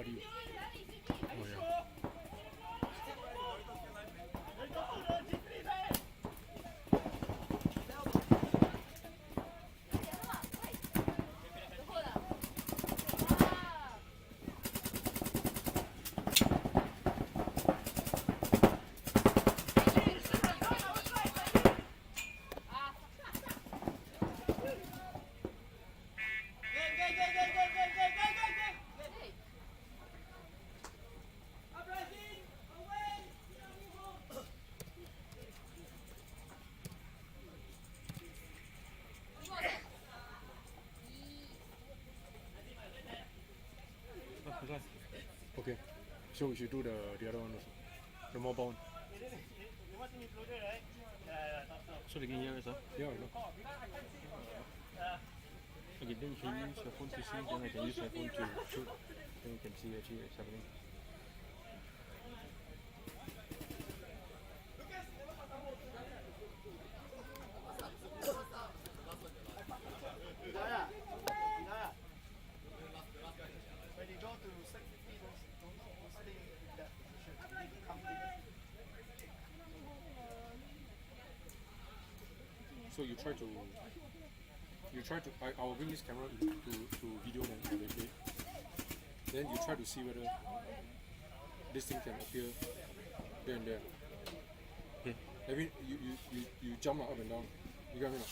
audio. Oh yeah. Okay, so we should do the other one also, the mobile one. So they can hear us, huh? Yeah, I know. Okay, then you can use your phone to see, then I can use my phone to shoot. Then you can see actually what's happening. So you try to, I will bring this camera to video then I will play. Then you try to see whether this thing can appear there and there. Okay. I mean, you jump up and down. You get what I mean?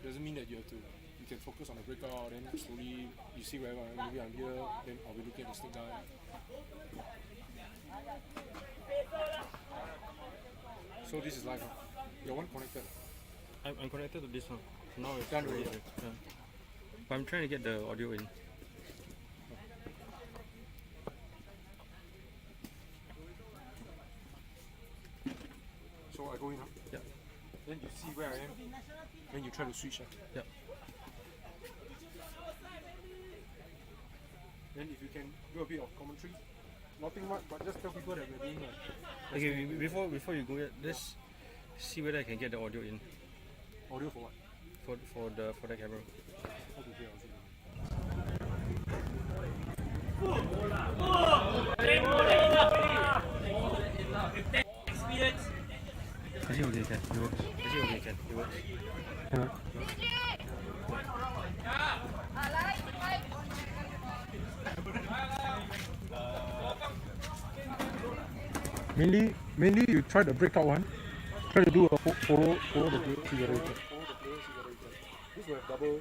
Doesn't mean that you have to. You can focus on the breakout, then slowly you see wherever. Maybe I'm here, then I'll be looking at the snake guy. So this is live. Huh? Your one connected. I'm connected to this one. Now it's Done already. Yeah. But I'm trying to get the audio in. So I go in. Huh? Yeah. Then you see where I am. Then you try to switch. Huh? Yeah. Then if you can do a bit of commentary, nothing much, but just tell people that we're doing Okay, before you go yet, let's see whether I can get the audio in. audio for what? For the camera. Okay, here, I'll show you. Actually okay can. It works. Actually okay can. It works. Mainly you try the breakout one. Try to do a follow the player accelerator. This will have double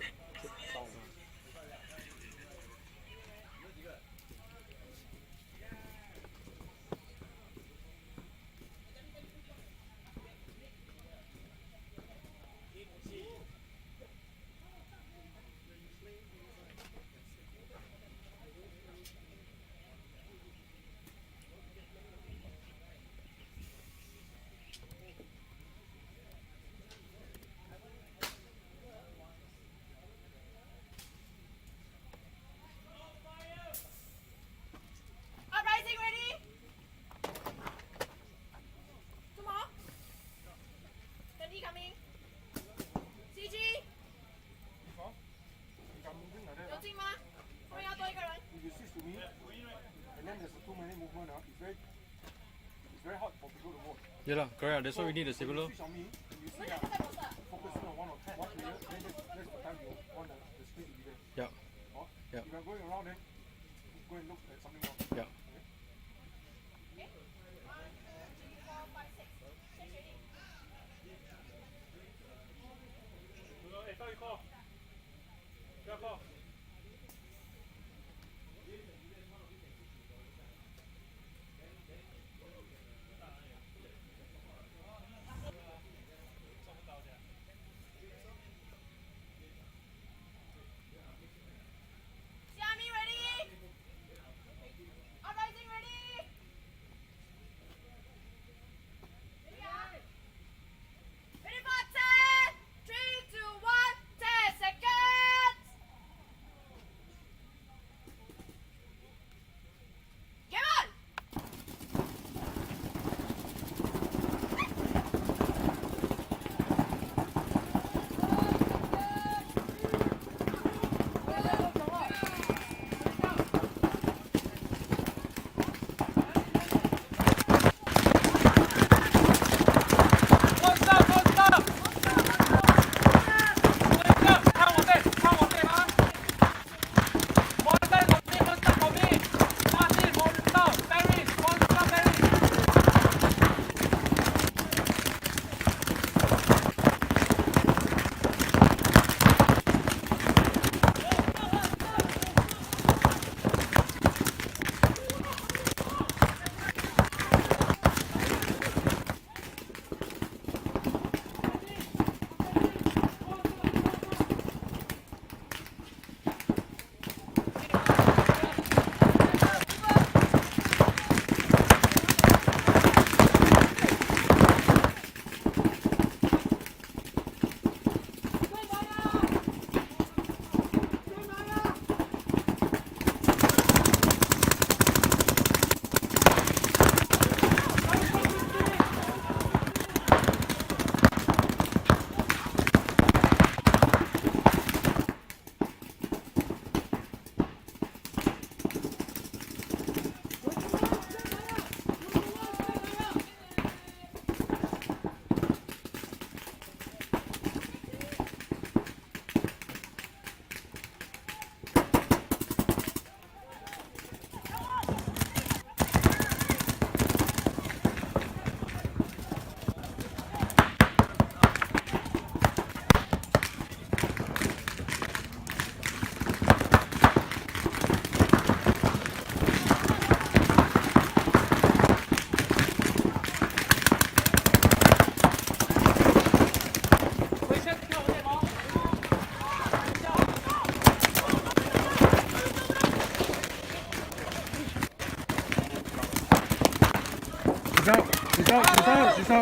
sound. Uprising ready? Tomorrow? Danny coming? CG? 有进吗？后面要多一个人。 If you switch to me, and then there's too many movement, it's very hard for people to vote. Yeah lah, correct. That's why we need a stabilizer. Switch on me, and you 我 see 们两 that 个在模式。 focusing on one player, then that's the time you want the screen to be there. Yeah. Or Yeah. if I'm going around, then go and look at something else. Yeah. Okay. 1, 2, 3, 4, 5, 6. 6 ready. Xiaomi ready? Uprising ready? Ready for 10, 3, 2, 1, 10 seconds. I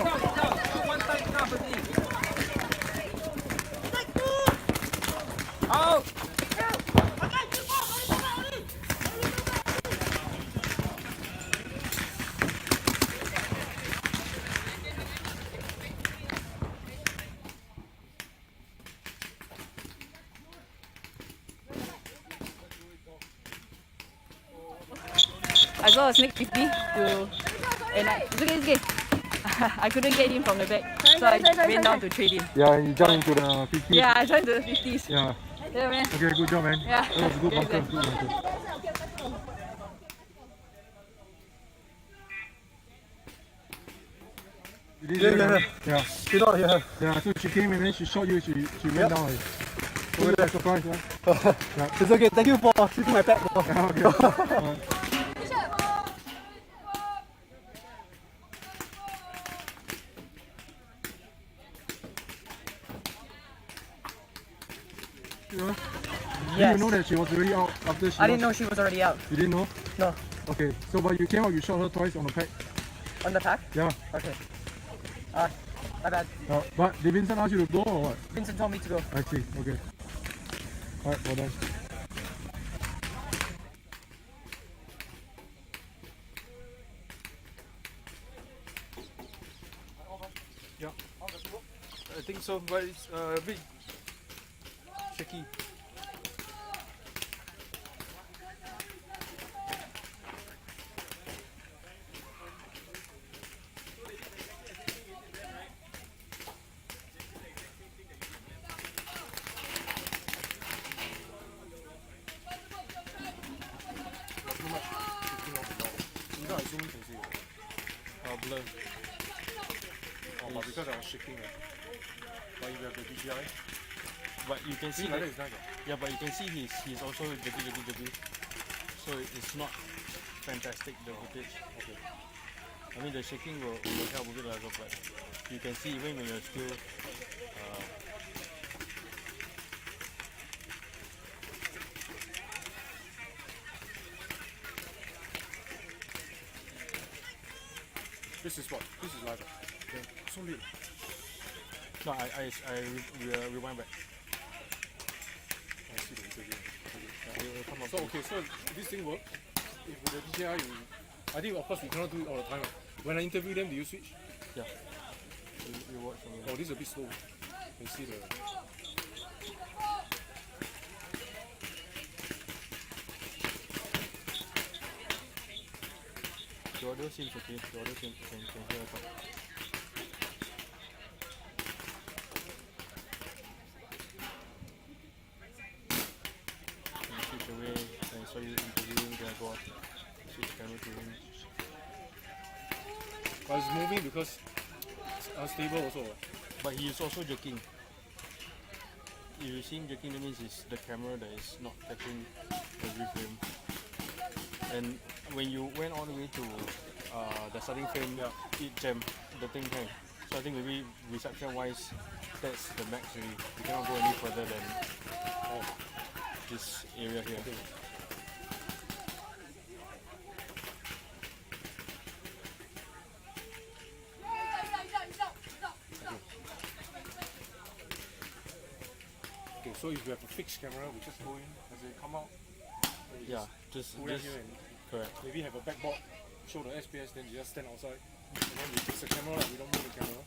saw a snake 50 to, and it's okay. I couldn't get him from the back, so I went down to trade him. Yeah, you jump into the 50. Yeah, I joined the 50s. Yeah. Yeah, man. Okay, good job, man. Yeah. That was a good Yeah, bunker. yeah. Good bunker. You did it, man. Yeah. She not here. Yeah, so she came and then she shot you, she went down. Like, so you were surprised, yeah? It's okay. Thank you for shooting my back. Yeah, okay. Alright. Yeah. Yes. Did you know that she was already out after she I didn't know she was already out. You didn't know? No. Okay, so but you came out, you shot her twice on the pack. On the pack? Yeah. Okay. My bad. But did Vincent ask you to go or what? Vincent told me to go. I see, okay. Alright, well done. Yeah. I think so, but it's a bit shaky. Blur. Oh, but because I was shaking, but you have the DJI. But you can see like that, that is nice. yeah, but you can see he's also juggy. So it's not fantastic, the footage. Okay. I mean the shaking will help a bit, but you can see even when you're still This is what? This is live. Okay. So late. no, rewind back. I see the interview. Okay. Yeah, it will come up. So okay, so this thing works. If with the DJI, I think of course we cannot do it all the time. When I interview them, do you switch? Yeah. You watch from here. Oh, this is a bit slow. You see the. The audio seems okay. The audio can hear us out. And switch away, and so you interviewing, then go up, switch camera to him. But it's moving because it's unstable also. But he is also jerking. If you see him jerking, that means it's the camera that is not catching every frame. And when you went all the way to the starting frame, it jammed, the thing hang. So I think maybe reception wise, that's the max really. You cannot go any further than this area here. Okay, so if you have a fixed camera, we just go in as they come out. Yeah, just Go down here and correct. maybe have a backboard, show the SPS, then you just stand outside. And then we fix the camera, like we don't move the camera.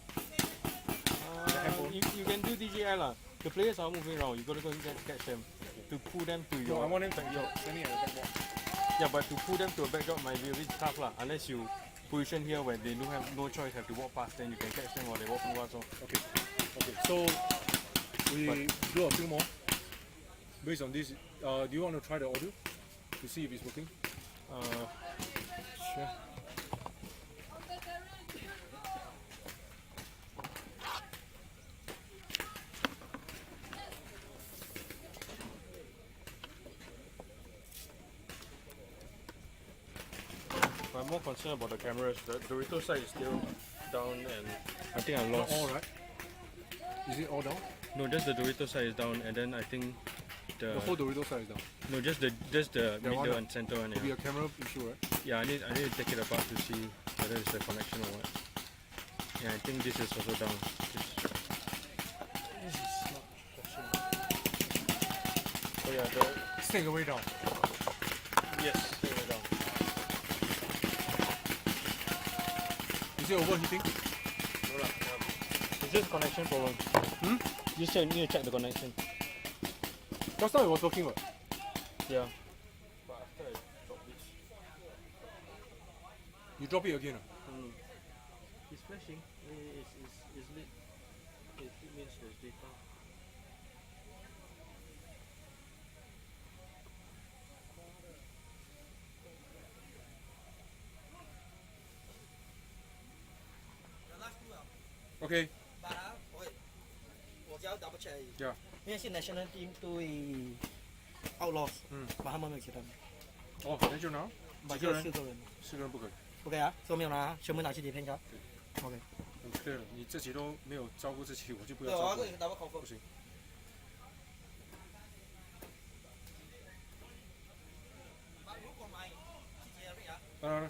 You can do DJI lah. The players are moving around. You gotta go and catch them to pull them to No, your. I want them to be standing at the backboard. Yeah, but to pull them to a backdrop might be a bit tough lah. Unless you position here where they don't have no choice, have to walk past, then you can catch them while they walk past. So Okay. Okay. So we do a few more. Based on this, do you want to try the audio to see if it's working? sure. I'm more concerned about the cameras. The Dorito side is still down, and I think I Not lost. all right. Is it all down? No, just the Dorito side is down, and then I think The whole Dorito side is down. no, just the That one, middle and center one. It'll be Yeah, a camera issue, right? yeah. I need to take it apart to see whether it's the connection or what. Yeah, I think this is also down. This is not flashing. So yeah, Let's take away down. yes, take it down. Is it overheating? No lah, it's just connection problem. You just need to check the connection. Just now it was working. What? Yeah. But after I drop this, You drop it again. it's flashing. It's lit. It means there's data. Okay. 我只要 double check 而已。 Yeah. 因为是 national team 对 outlaws，把他们没有其他人，哦，那就拿。把几个人？ 4个人。 4个人不可以。 OK 啊，所以没有拿，全部拿去底片卡。OK。对了，你自己都没有照顾自己，我就不对，要照顾你。我要个 double confirm。不行。如果买去接瑞啊。来。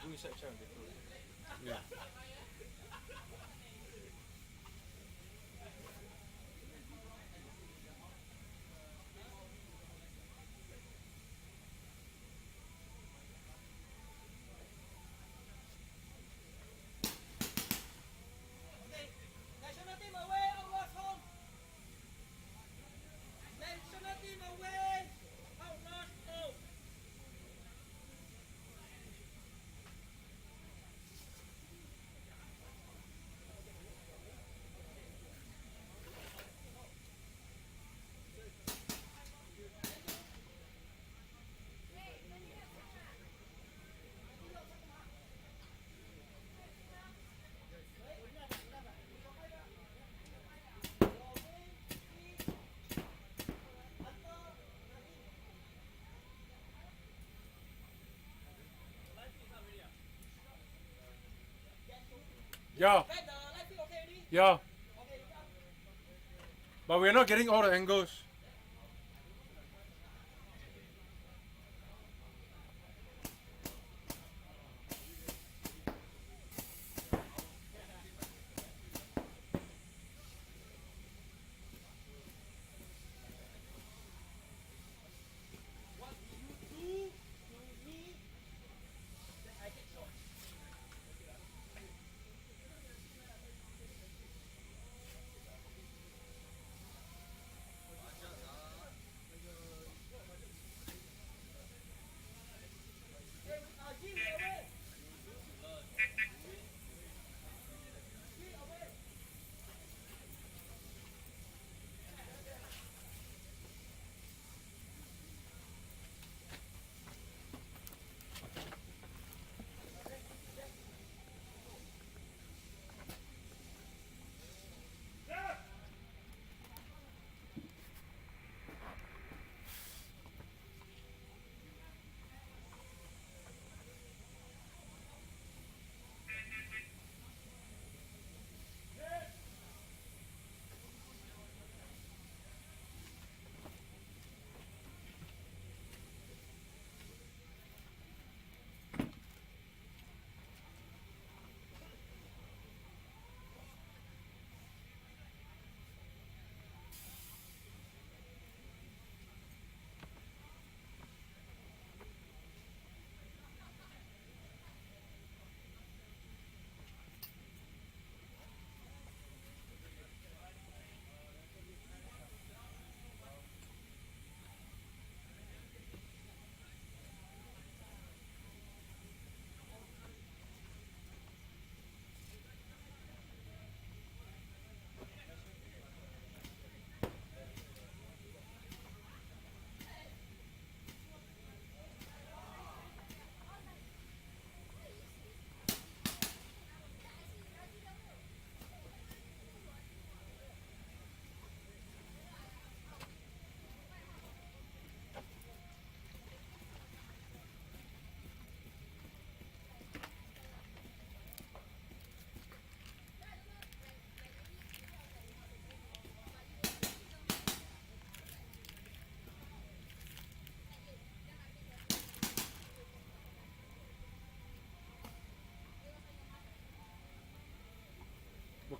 Do research on the Yeah. National team away, outlaws home. National team away, outlaws home. Yeah. Yeah. But we're not getting all the angles.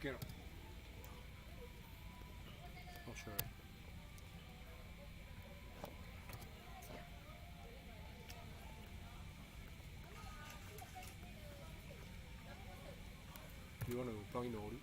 Okay. Not sure. You want to plug in the audio?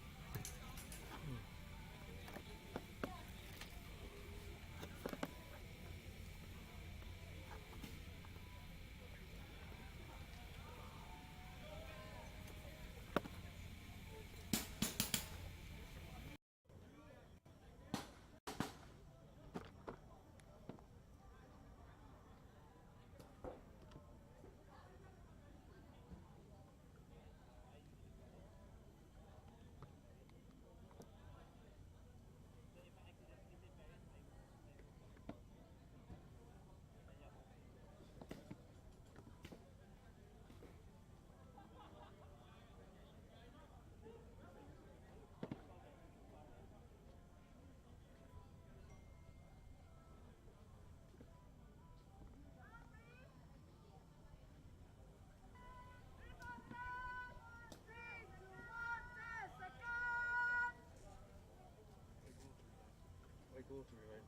I go to right.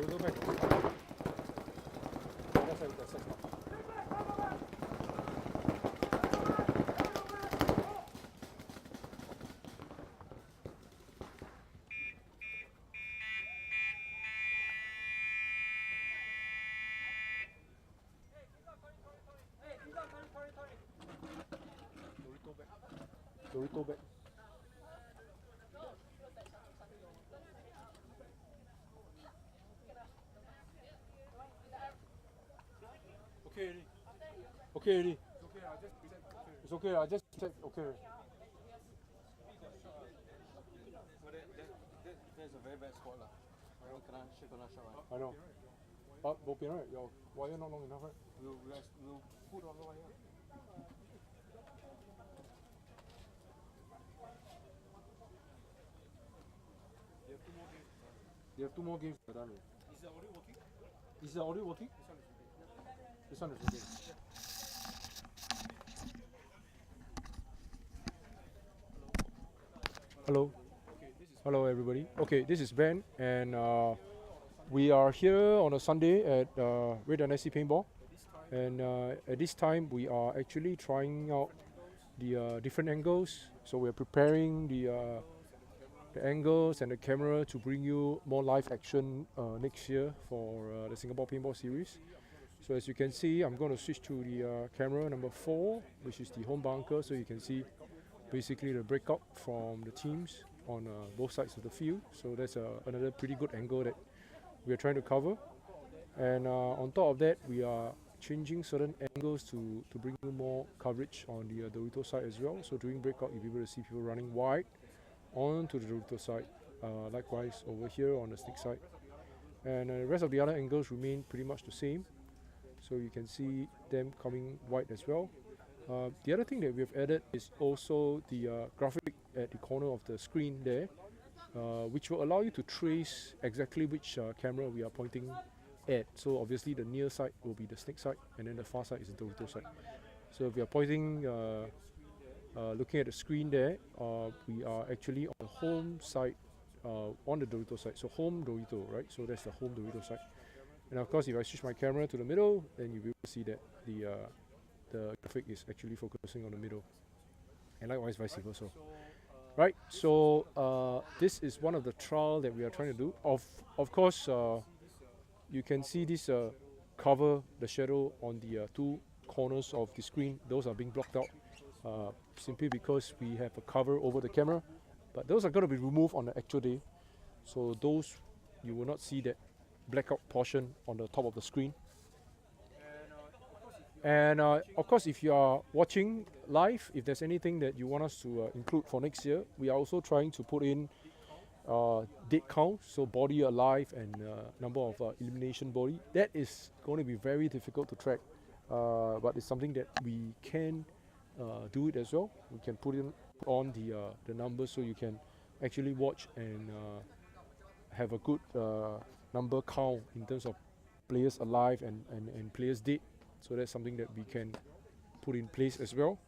Go back. That's it. Dorito back. Okay already. It's okay, I just check. Okay. But that's a very bad spot lah. Kena shot right. I know. But bo pian right? Your wire not long enough right? We'll put on the wire. You have two more games to done. Is the audio working? This one is working. Hello. Hello everybody. Okay, this is Ben and we are here on a Sunday at Dynasty Paintball, and at this time we are actually trying out the different angles. So we are preparing the angles and the camera to bring you more live action next year for the Singapore Paintball Series. So as you can see, I'm going to switch to the camera number 4, which is the home bunker, so you can see basically the breakout from the teams on both sides of the field. So that's another pretty good angle that we are trying to cover. And on top of that, we are changing certain angles to bring you more coverage on the Dorito side as well. So during breakout, you'll be able to see people running wide onto the Dorito side. Likewise over here on the stick side. And the rest of the other angles remain pretty much the same. So you can see them coming wide as well. The other thing that we have added is also the graphic at the corner of the screen there, which will allow you to trace exactly which camera we are pointing at. So obviously the near side will be the snake side, and then the far side is the Dorito side. So if we are pointing, looking at the screen there, we are actually on the home side, on the Dorito side. So home Dorito, right? So that's the home Dorito side. And of course, if I switch my camera to the middle, then you will see that the graphic is actually focusing on the middle, and likewise vice versa. Right, so this is one of the trial that we are trying to do. Of course, you can see this cover, the shadow on the two corners of the screen. Those are being blocked out simply because we have a cover over the camera, but those are going to be removed on the actual day. So those, you will not see that blackout portion on the top of the screen. And of course, if you are watching live, if there's anything that you want us to include for next year, we are also trying to put in dead count, so body alive and number of elimination body. That is going to be very difficult to track, but it's something that we can do it as well. We can put in on the numbers so you can actually watch and have a good number count in terms of players alive and players dead. So that's something that we can put in place as well.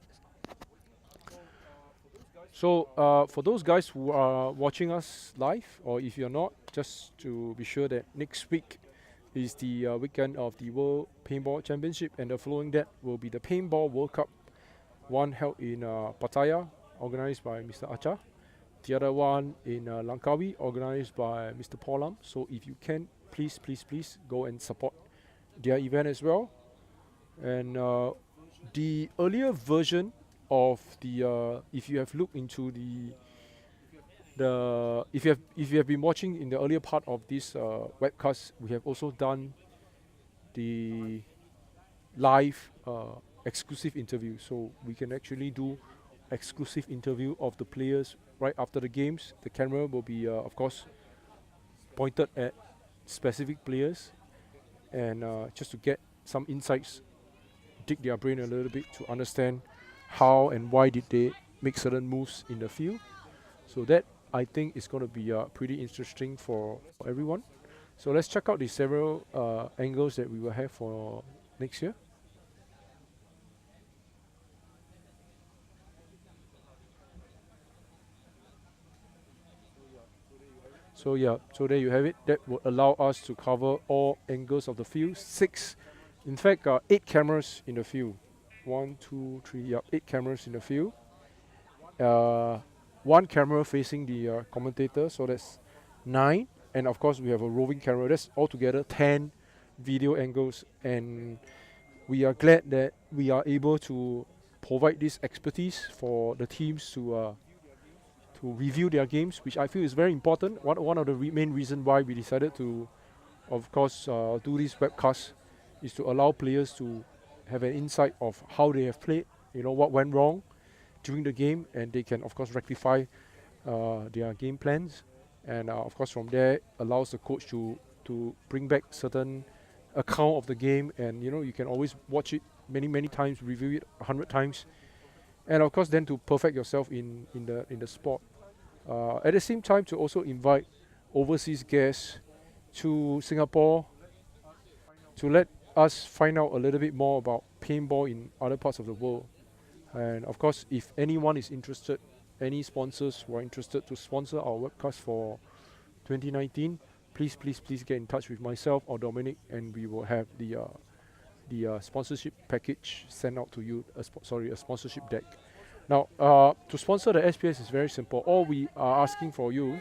So for those guys who are watching us live, or if you're not, just to be sure that next week is the weekend of the World Paintball Championship, and the following that will be the Paintball World Cup, one held in Pattaya, organized by Mr. Acha. The other one in Langkawi, organized by Mr. Paul Lam. So if you can, please go and support their event as well. And the earlier version of the if you have looked into if you have been watching in the earlier part of this webcast, we have also done the live exclusive interview. So we can actually do exclusive interview of the players right after the games. The camera will be of course pointed at specific players, and just to get some insights, dig their brain a little bit to understand how and why did they make certain moves in the field. So that, I think, is going to be pretty interesting for everyone. So let's check out the several angles that we will have for next year. So yeah, so there you have it. That will allow us to cover all angles of the field. 8 cameras in the field. 1, 2, 3, 8 cameras in the field. 1 camera facing the commentator, so that's 9. And of course, we have a roving camera. That's altogether 10 video angles. And we are glad that we are able to provide this expertise for the teams to review their games, which I feel is very important. One of the main reasons why we decided to, of course, do this webcast is to allow players to have an insight of how they have played, what went wrong during the game, and they can of course rectify their game plans, and of course from there allows the coach to bring back certain account of the game, and you can always watch it many times, review it 100 times, and of course then to perfect yourself in the sport. At the same time, to also invite overseas guests to Singapore to let us find out a little bit more about paintball in other parts of the world. And of course, if anyone is interested, any sponsors who are interested to sponsor our webcast for 2019, please get in touch with myself or Dominic, and we will have the sponsorship package sent out to you, a sponsorship deck. Now, to sponsor the SPS is very simple. All we are asking for you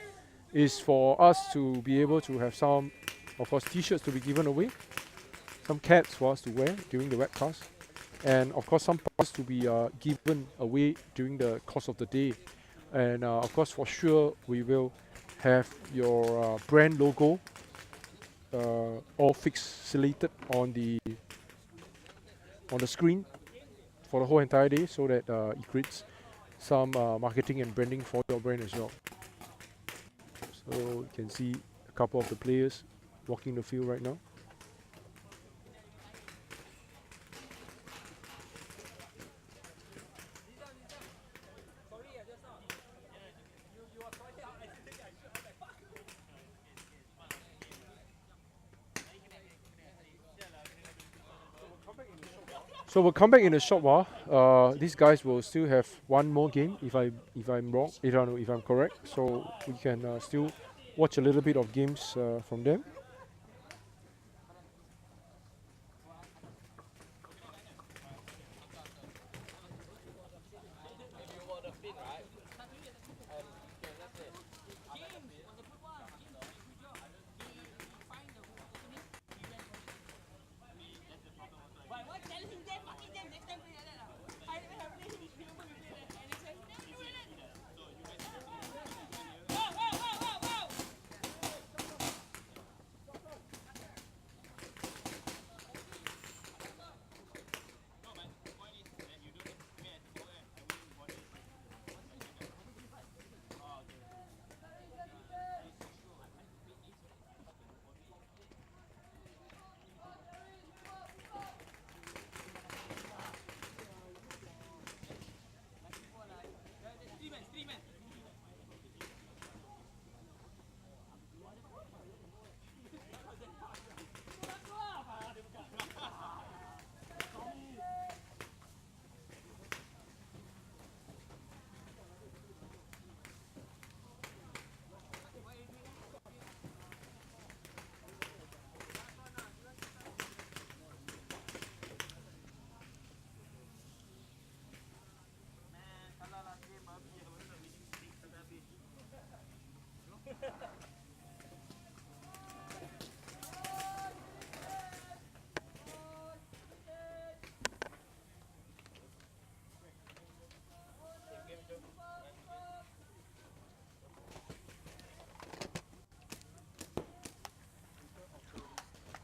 is for us to be able to have some, of course, t-shirts to be given away, some caps for us to wear during the webcast, and of course some parts to be given away during the course of the day. And of course, for sure, we will have your brand logo all fixated on the on the screen for the whole entire day, so that it creates some marketing and branding for your brand as well. So you can see a couple of the players walking the field right now. So we'll come back in a short while. These guys will still have one more game, if I'm wrong, if I'm correct. So we can still watch a little bit of games from them.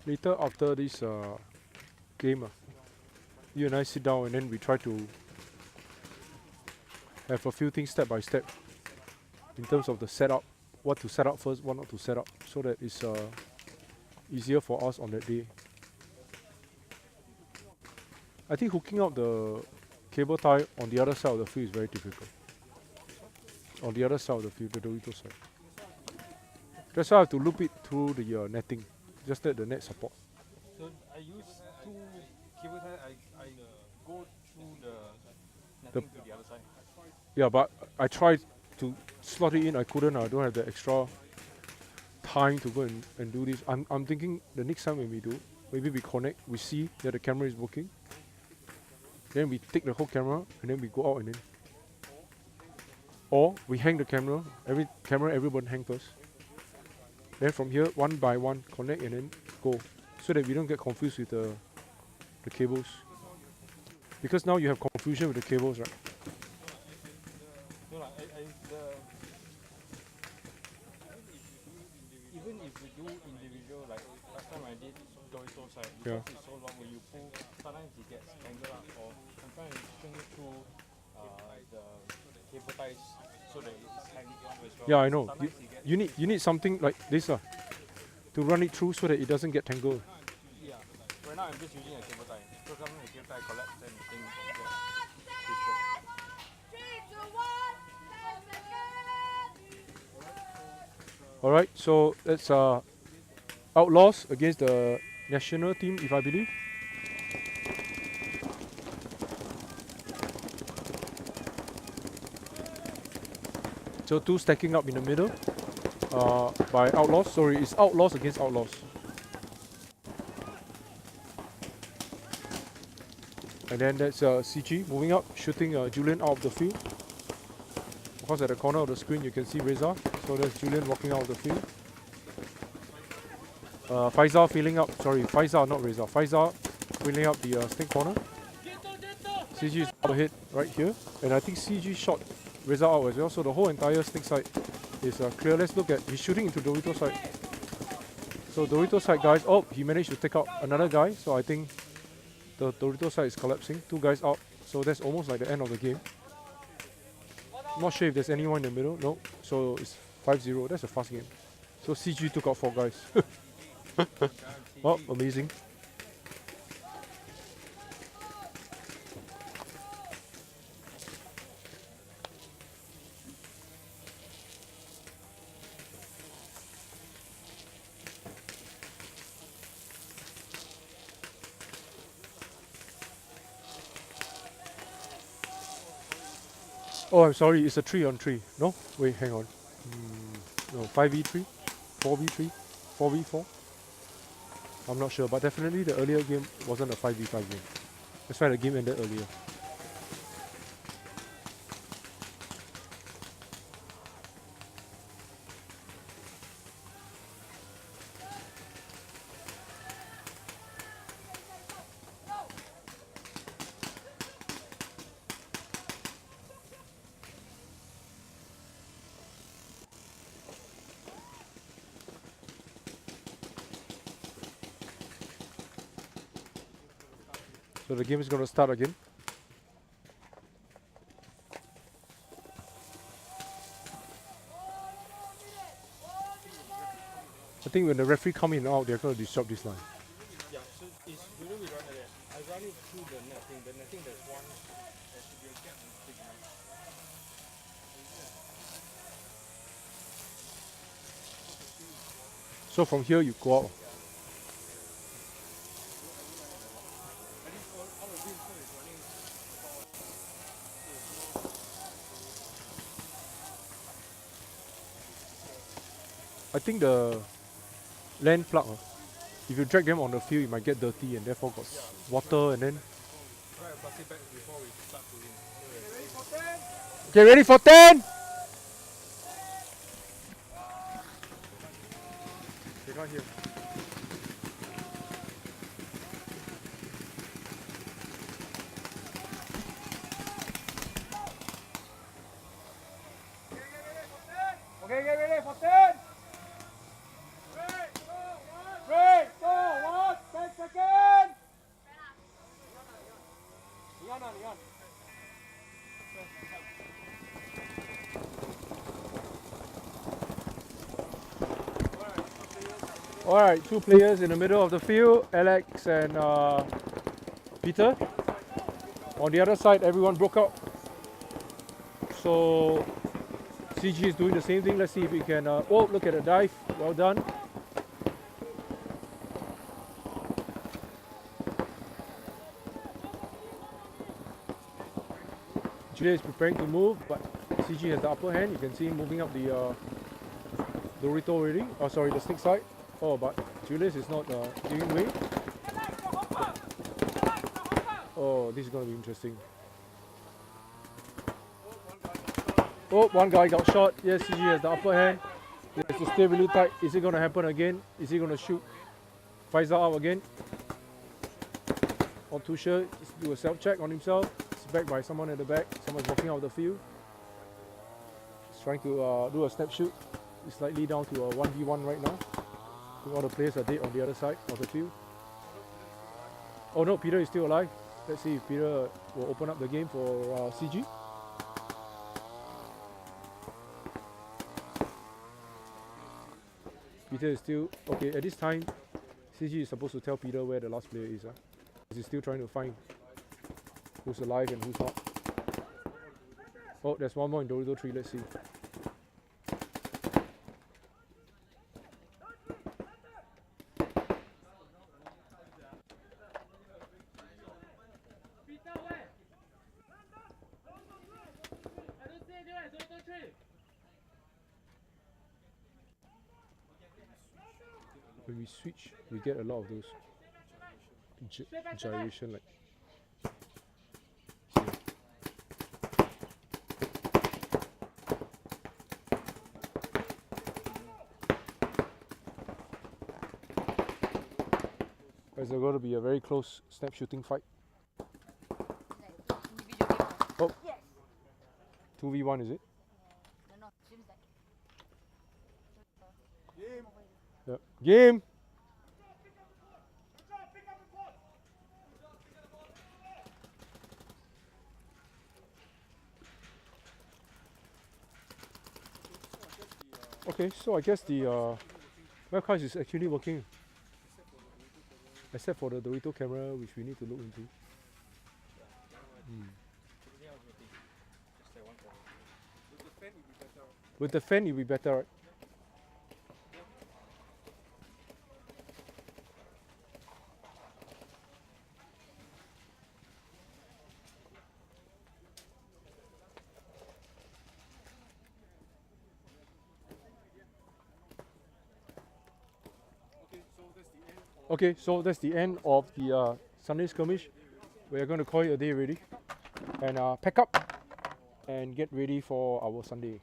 Later after this game, you and I sit down and then we try to have a few things step by step in terms of the setup, what to set up first, what not to set up, so that it's easier for us on that day. I think hooking up the cable tie on the other side of the field is very difficult. On the other side of the field, the Dorito side. That's why I have to loop it through the netting, just let the net support. So I use two cable tie. I go through the netting to the other side. Yeah, but I tried to slot it in. I couldn't. I don't have the extra time to go and do this. I'm thinking the next time when we do, maybe we connect, we see that the camera is working. Then we take the whole camera and then we go out and then. Or we hang the camera. Everyone hang first. Then from here, one by one, connect and then go, so that we don't get confused with the cables. Because now you have confusion with the cables, right? No, even if you do individual, like last time I did Dorito side, because it's so long, when you pull, sometimes it gets tangled up, or sometimes you string it through the cable ties so that it's tangled up as well. Yeah, I know. You need something like this to run it through so that it doesn't get tangled. Yeah. Right now I'm just using a cable tie. So sometimes the cable tie collapses and the thing gets twisted. 3, 2, 1, 10 seconds. Alright, so that's Outlaws against the national team, if I believe. So two stacking up in the middle by Outlaws. Sorry, it's Outlaws against Outlaws. And then that's CG moving up, shooting Julian out of the field. Of course, at the corner of the screen you can see Reza. So that's Julian walking out of the field. Faisal filling up, Faisal, not Reza. Faisal filling up the snake corner. CG is up ahead right here. And I think CG shot Reza out as well. So the whole entire snake side is clear. Let's look at, he's shooting into Dorito side. So Dorito side guys, he managed to take out another guy. So I think The Dorito side is collapsing. 2 guys out. So that's almost like the end of the game. Not sure if there's anyone in the middle. No. So it's 5-0. That's a fast game. So CG took out 4 guys. Oh, amazing. Oh, I'm sorry. It's a 3-on-3. No? Wait, hang on. No, 5v3, 4v3, 4v4. I'm not sure, but definitely the earlier game wasn't a 5v5 game. That's why the game ended earlier. So the game is going to start again. I think when the referee come in and out, they're going to disrupt this line. Yeah, so it's we run like that. I run it through the netting. The netting there's one. There should be a gap in the big line. So from here you go out. I think the land plug, if you drag them on the field, it might get dirty and therefore got water and then. Try a plastic bag before we start pulling. Get ready for 10! They can't hear. Okay, get ready for 10! 3, 2, 1, 10 seconds! Leon. Alright, 2 players in the middle of the field, Alex and Peter. On the other side, everyone broke out. So CG is doing the same thing. Let's see if we can. Oh, look at the dive. Well done. Julia is preparing to move, but CG has the upper hand. You can see him moving up the Dorito already. Oh, sorry, the stick side. Oh, but Julius is not giving way. Oh, this is going to be interesting. Oh, one guy got shot. Yes, CG has the upper hand. He has to stay really tight. Is it going to happen again? Is he going to shoot Faisal out again? Not too sure. Just do a self-check on himself. He's backed by someone at the back. Someone's walking out of the field. He's trying to do a snap shoot. He's slightly down to a 1v1 right now. I think all the players are dead on the other side of the field. Oh no, Peter is still alive. Let's see if Peter will open up the game for CG. Peter is still okay. At this time, CG is supposed to tell Peter where the last player is. He's still trying to find who's alive and who's not. Oh, there's one more in Dorito 3. Let's see. When we switch, we get a lot of those gyration like. It's going to be a very close snap shooting fight. Oh, 2v1 is it? Yep. Game! Okay, so I guess the webcast is actually working. Except for the Dorito camera, which we need to look into. With the fan, it'll be better, right? Okay, so that's the end of the Sunday skirmish. We're going to call it a day already. And pack up and get ready for our Sunday.